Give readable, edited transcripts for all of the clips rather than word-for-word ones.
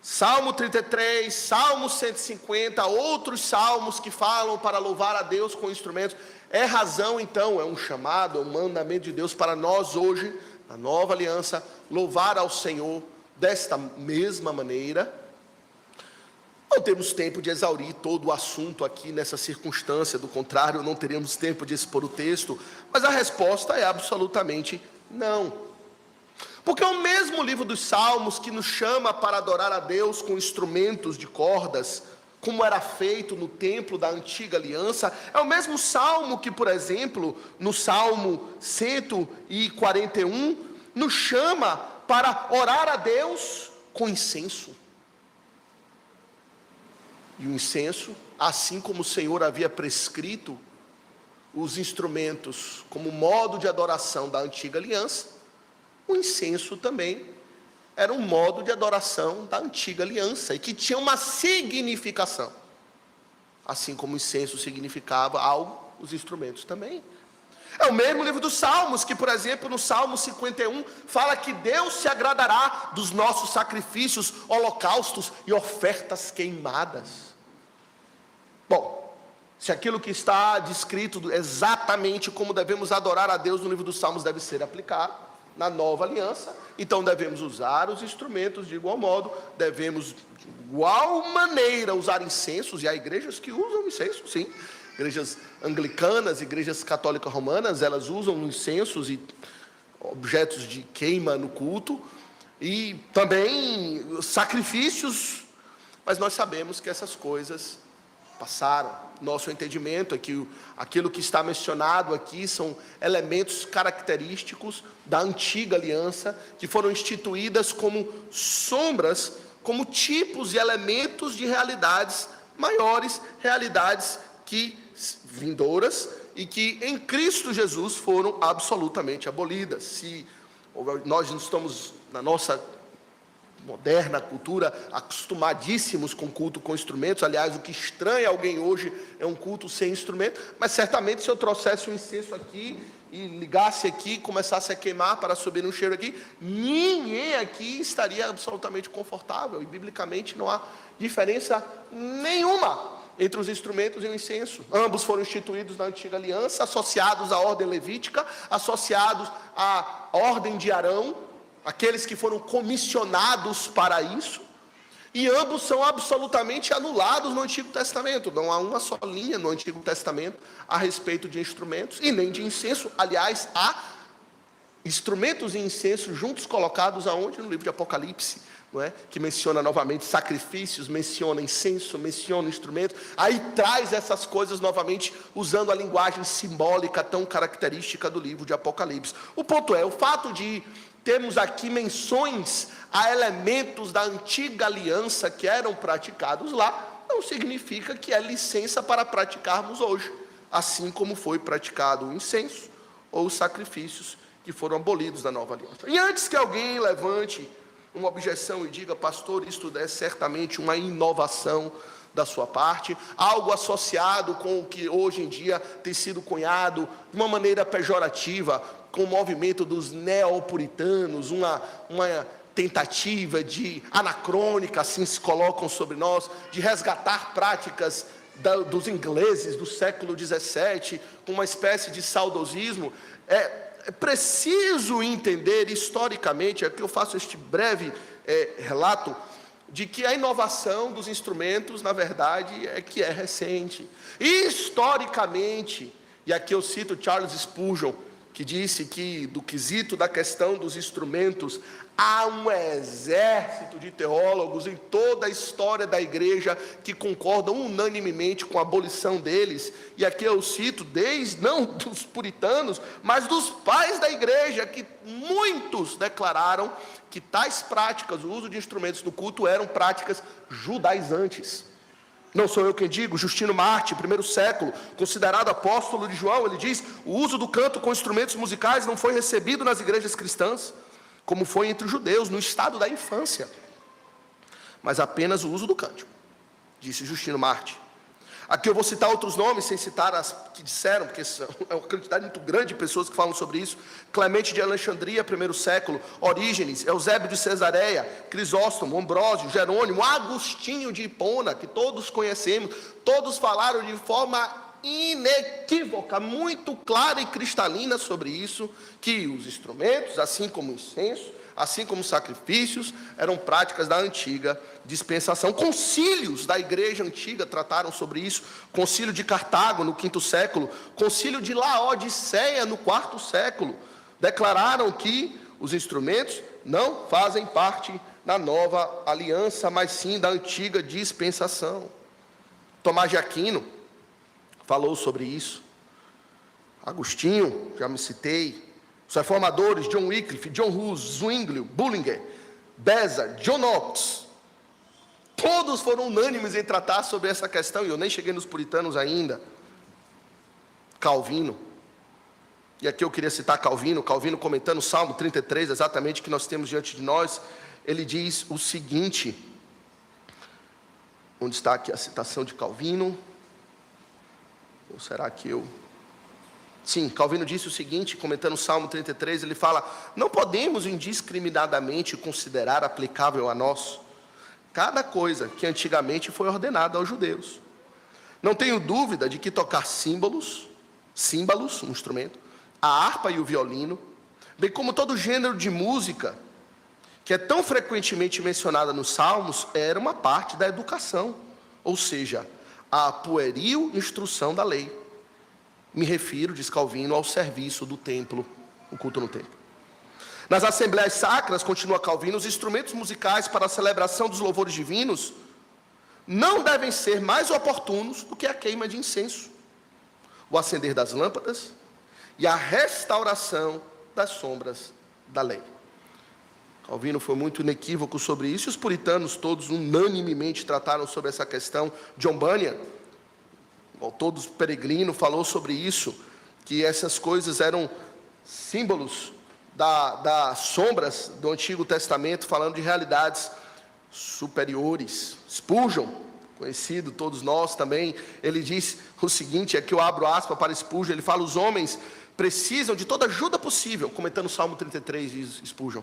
Salmo 33, Salmo 150, outros salmos que falam para louvar a Deus com instrumentos. É razão então, é um chamado, é um mandamento de Deus para nós hoje, na nova aliança, louvar ao Senhor desta mesma maneira. Não temos tempo de exaurir todo o assunto aqui nessa circunstância, do contrário, não teríamos tempo de expor o texto, mas a resposta é absolutamente não. Porque é o mesmo livro dos Salmos que nos chama para adorar a Deus com instrumentos de cordas, como era feito no templo da antiga aliança. É o mesmo Salmo que, por exemplo, no Salmo 141, nos chama para orar a Deus com incenso. E o incenso, assim como o Senhor havia prescrito os instrumentos como modo de adoração da antiga aliança, o incenso também era um modo de adoração da antiga aliança, e que tinha uma significação. Assim como o incenso significava algo, os instrumentos também. É o mesmo livro dos Salmos, que, por exemplo, no Salmo 51, fala que Deus se agradará dos nossos sacrifícios, holocaustos e ofertas queimadas. Bom, se aquilo que está descrito exatamente como devemos adorar a Deus no livro dos Salmos deve ser aplicado na nova aliança, então devemos usar os instrumentos de igual modo, devemos de igual maneira usar incensos, e há igrejas que usam incenso, sim, igrejas anglicanas, igrejas católicas romanas, elas usam incensos e objetos de queima no culto, e também sacrifícios, mas nós sabemos que essas coisas passaram. Nosso entendimento é que aquilo que está mencionado aqui são elementos característicos da antiga aliança, que foram instituídas como sombras, como tipos e elementos de realidades maiores, realidades que vindouras e que em Cristo Jesus foram absolutamente abolidas. Se nós não estamos na nossa moderna cultura, acostumadíssimos com culto com instrumentos. Aliás, o que estranha alguém hoje é um culto sem instrumento, mas certamente se eu trouxesse um incenso aqui e ligasse aqui, começasse a queimar para subir um cheiro aqui, ninguém aqui estaria absolutamente confortável, e biblicamente não há diferença nenhuma entre os instrumentos e o incenso. Ambos foram instituídos na antiga aliança, associados à ordem levítica, associados à ordem de Arão, aqueles que foram comissionados para isso, e ambos são absolutamente anulados no Antigo Testamento. Não há uma só linha no Antigo Testamento a respeito de instrumentos, e nem de incenso. Aliás, há instrumentos e incenso juntos colocados aonde? No livro de Apocalipse, não é? Que menciona novamente sacrifícios, menciona incenso, menciona instrumentos, aí traz essas coisas novamente, usando a linguagem simbólica tão característica do livro de Apocalipse. O ponto é, o fato de temos aqui menções a elementos da antiga aliança que eram praticados lá, não significa que é licença para praticarmos hoje, assim como foi praticado o incenso ou os sacrifícios que foram abolidos da nova aliança. E antes que alguém levante uma objeção e diga, pastor, isto é certamente uma inovação da sua parte, algo associado com o que hoje em dia tem sido cunhado de uma maneira pejorativa, com o movimento dos neopuritanos, uma tentativa de anacrônica, assim se colocam sobre nós, de resgatar práticas dos ingleses do século XVII, com uma espécie de saudosismo. É preciso entender historicamente, aqui eu faço este breve relato, de que a inovação dos instrumentos, na verdade, é recente. Historicamente, e aqui eu cito Charles Spurgeon, que disse que, do quesito da questão dos instrumentos, há um exército de teólogos em toda a história da igreja que concordam unanimemente com a abolição deles, e aqui eu cito, desde, não dos puritanos, mas dos pais da igreja, que muitos declararam que tais práticas, o uso de instrumentos no culto, eram práticas judaizantes. Não sou eu quem digo, Justino Marte, primeiro século, considerado apóstolo de João, ele diz, o uso do canto com instrumentos musicais não foi recebido nas igrejas cristãs, como foi entre os judeus, no estado da infância, mas apenas o uso do cântico, disse Justino Marte. Aqui eu vou citar outros nomes, sem citar as que disseram, porque é uma quantidade muito grande de pessoas que falam sobre isso. Clemente de Alexandria, primeiro século. Orígenes, Eusébio de Cesareia, Crisóstomo, Ambrósio, Jerônimo, Agostinho de Hipona, que todos conhecemos. Todos falaram de forma inequívoca, muito clara e cristalina sobre isso, que os instrumentos, assim como o incenso, assim como os sacrifícios, eram práticas da antiga dispensação. Concílios da igreja antiga trataram sobre isso. Concílio de Cartago, no 5º século. Concílio de Laodiceia, no 4º século. Declararam que os instrumentos não fazem parte da nova aliança, mas sim da antiga dispensação. Tomás de Aquino falou sobre isso. Agostinho, já me citei. Os reformadores, John Wycliffe, John Hus, Zwinglio, Bullinger, Beza, John Knox, todos foram unânimes em tratar sobre essa questão, e eu nem cheguei nos puritanos ainda. Calvino, e aqui eu queria citar Calvino comentando o Salmo 33, exatamente, que nós temos diante de nós. Ele diz o seguinte, onde está aqui a citação de Calvino? Ou será que eu... Sim, Calvino disse o seguinte, comentando o Salmo 33, ele fala: não podemos indiscriminadamente considerar aplicável a nós cada coisa que antigamente foi ordenada aos judeus. Não tenho dúvida de que tocar símbolos, um instrumento, a harpa e o violino, bem como todo gênero de música, que é tão frequentemente mencionada nos Salmos, era uma parte da educação, ou seja, a pueril instrução da lei. Me refiro, diz Calvino, ao serviço do templo, o culto no templo. Nas assembleias sacras, continua Calvino, os instrumentos musicais para a celebração dos louvores divinos não devem ser mais oportunos do que a queima de incenso, o acender das lâmpadas e a restauração das sombras da lei. Calvino foi muito inequívoco sobre isso, e os puritanos todos unanimemente trataram sobre essa questão. John Bunyan, todos Peregrino, falou sobre isso, que essas coisas eram símbolos das sombras do Antigo Testamento, falando de realidades superiores. Spurgeon, conhecido, todos nós também, ele diz o seguinte, aqui eu abro aspas para Spurgeon, ele fala: os homens precisam de toda ajuda possível, comentando o Salmo 33, diz Spurgeon.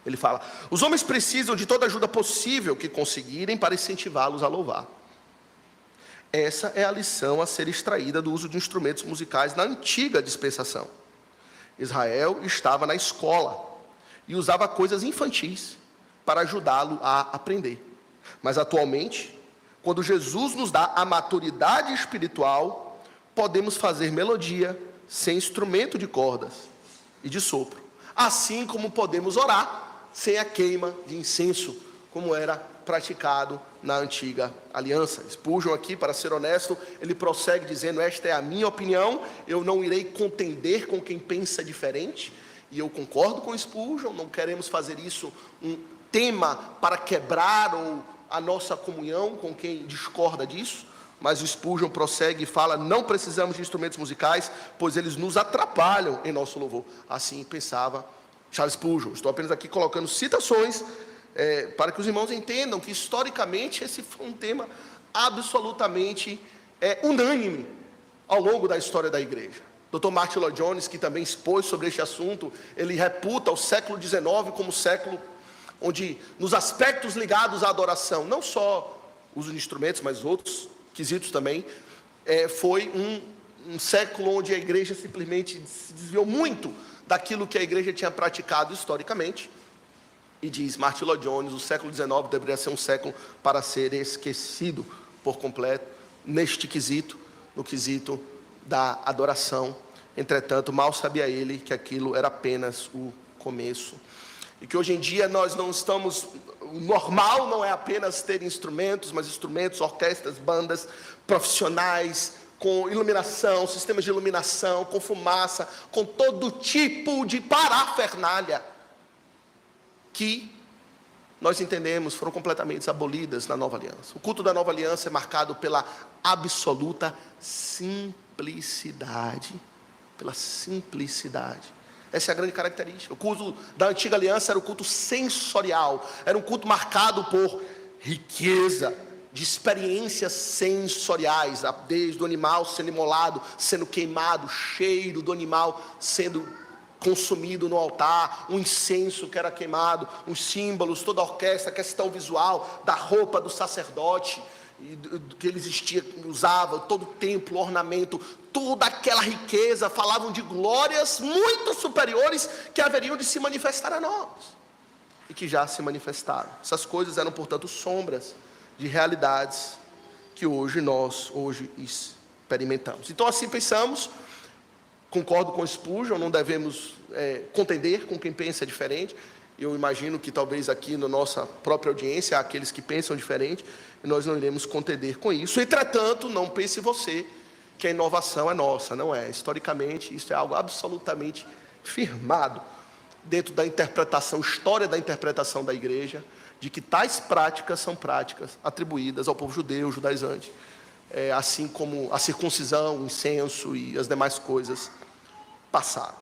Ele fala: os homens precisam de toda ajuda possível que conseguirem para incentivá-los a louvar. Essa é a lição a ser extraída do uso de instrumentos musicais na antiga dispensação. Israel estava na escola e usava coisas infantis para ajudá-lo a aprender. Mas atualmente, quando Jesus nos dá a maturidade espiritual, podemos fazer melodia sem instrumento de cordas e de sopro. Assim como podemos orar sem a queima de incenso, como era praticado na antiga aliança. Spurgeon aqui, para ser honesto, ele prossegue dizendo: esta é a minha opinião, eu não irei contender com quem pensa diferente, e eu concordo com Spurgeon, não queremos fazer isso um tema para quebrar a nossa comunhão com quem discorda disso, mas o Spurgeon prossegue e fala: não precisamos de instrumentos musicais, pois eles nos atrapalham em nosso louvor. Assim pensava Charles Spurgeon. Estou apenas aqui colocando citações para que os irmãos entendam que, historicamente, esse foi um tema absolutamente unânime ao longo da história da igreja. Dr. Martin Lloyd Jones, que também expôs sobre este assunto, ele reputa o século XIX como século onde, nos aspectos ligados à adoração, não só uso de instrumentos, mas outros quesitos também, foi um século onde a igreja simplesmente se desviou muito daquilo que a igreja tinha praticado historicamente. E diz Martin Lloyd Jones, o século XIX deveria ser um século para ser esquecido por completo, neste quesito, no quesito da adoração. Entretanto, mal sabia ele que aquilo era apenas o começo. E que hoje em dia nós não estamos... O normal não é apenas ter instrumentos, mas instrumentos, orquestras, bandas profissionais, com iluminação, sistemas de iluminação, com fumaça, com todo tipo de parafernália, que nós entendemos foram completamente abolidas na Nova Aliança. O culto da Nova Aliança é marcado pela absoluta simplicidade. Pela simplicidade. Essa é a grande característica. O culto da Antiga Aliança era o culto sensorial. Era um culto marcado por riqueza, de experiências sensoriais, desde o animal sendo imolado, sendo queimado, o cheiro do animal sendo consumido no altar, um incenso que era queimado, os símbolos, toda a orquestra, a questão visual da roupa do sacerdote, que eles usavam, todo o templo, o ornamento, toda aquela riqueza, falavam de glórias muito superiores que haveriam de se manifestar a nós, e que já se manifestaram. Essas coisas eram, portanto, sombras de realidades que nós experimentamos. Então, assim pensamos. Concordo com Spurgeon, não devemos contender com quem pensa diferente. Eu imagino que talvez aqui na nossa própria audiência há aqueles que pensam diferente, e nós não iremos contender com isso. Entretanto, não pense você que a inovação é nossa, não é. Historicamente, isso é algo absolutamente firmado dentro da interpretação, história da interpretação da igreja, de que tais práticas são práticas atribuídas ao povo judeu, judaizante, assim como a circuncisão, o incenso e as demais coisas passaram.